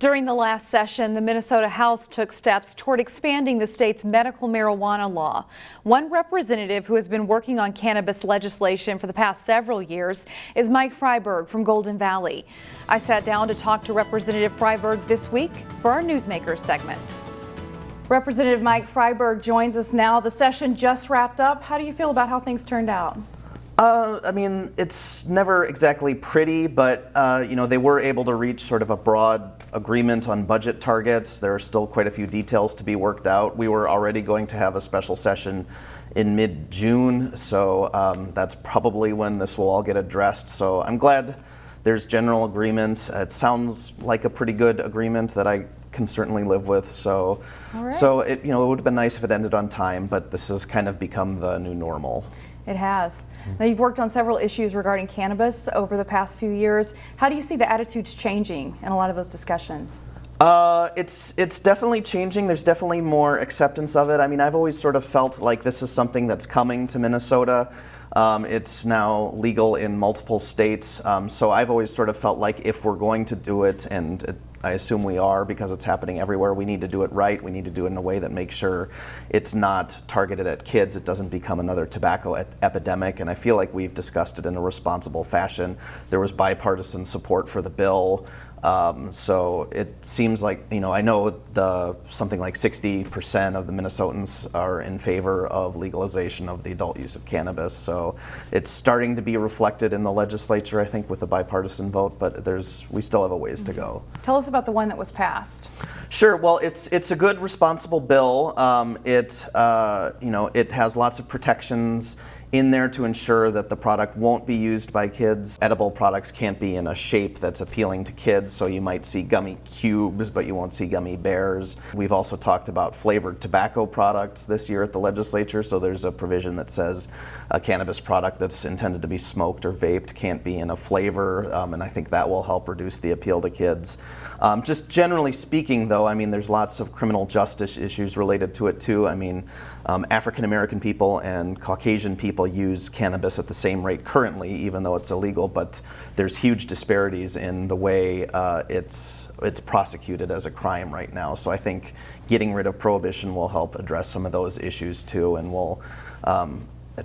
During the last session, the Minnesota House took steps toward expanding the state's medical marijuana law. One representative who has been working on cannabis legislation for the past several years is Mike Freiberg from Golden Valley. I sat down to talk to Representative Freiberg this week for our Newsmakers segment. Representative Mike Freiberg joins us now. The session just wrapped up. How do you feel about how things turned out? I mean, it's never exactly pretty, but they were able to reach sort of a broad agreement on budget targets. There are still quite a few details to be worked out. We were already going to have a special session in mid-June, so that's probably when this will all get addressed. So I'm glad there's general agreement. It sounds like a pretty good agreement that I can certainly live with. So, it would have been nice if it ended on time, but this has kind of become the new normal. It has. Now, you've worked on several issues regarding cannabis over the past few years. How do you see the attitudes changing in a lot of those discussions? It's definitely changing. There's definitely more acceptance of it. I mean, I've always sort of felt like this is something that's coming to Minnesota. It's now legal in multiple states, so I've always sort of felt like if we're going to do it, and I assume we are because it's happening everywhere, we need to do it right. We need to do it in a way that makes sure it's not targeted at kids. It doesn't become another tobacco epidemic, and I feel like we've discussed it in a responsible fashion. There was bipartisan support for the bill. So it seems like, I know something like 60% of the Minnesotans are in favor of legalization of the adult use of cannabis. So it's starting to be reflected in the legislature, I think, with the bipartisan vote, but we still have a ways to go. Tell us about the one that was passed. Sure. Well, it's a good, responsible bill. It has lots of protections in there to ensure that the product won't be used by kids. Edible products can't be in a shape that's appealing to kids, so you might see gummy cubes, but you won't see gummy bears. We've also talked about flavored tobacco products this year at the legislature, so there's a provision that says a cannabis product that's intended to be smoked or vaped can't be in a flavor, and I think that will help reduce the appeal to kids. Just generally speaking, though, I mean, there's lots of criminal justice issues related to it, too. I mean, African American people and Caucasian people use cannabis at the same rate currently, even though it's illegal, but there's huge disparities in the way it's prosecuted as a crime right now. So I think getting rid of prohibition will help address some of those issues too, and will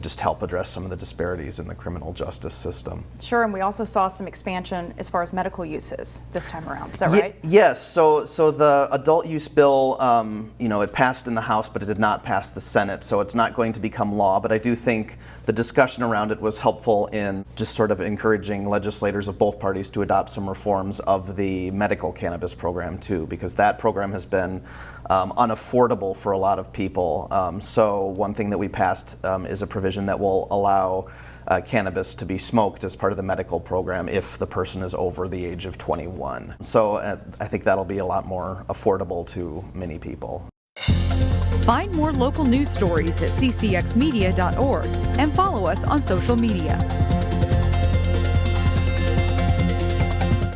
just help address some of the disparities in the criminal justice system. Sure, and we also saw some expansion as far as medical uses this time around. Is that right? Yes. So the adult use bill, it passed in the House, but it did not pass the Senate, so it's not going to become law. But I do think the discussion around it was helpful in just sort of encouraging legislators of both parties to adopt some reforms of the medical cannabis program too, because that program has been unaffordable for a lot of people. So one thing that we passed is a provision that will allow cannabis to be smoked as part of the medical program if the person is over the age of 21. So I think that'll be a lot more affordable to many people. Find more local news stories at ccxmedia.org and follow us on social media.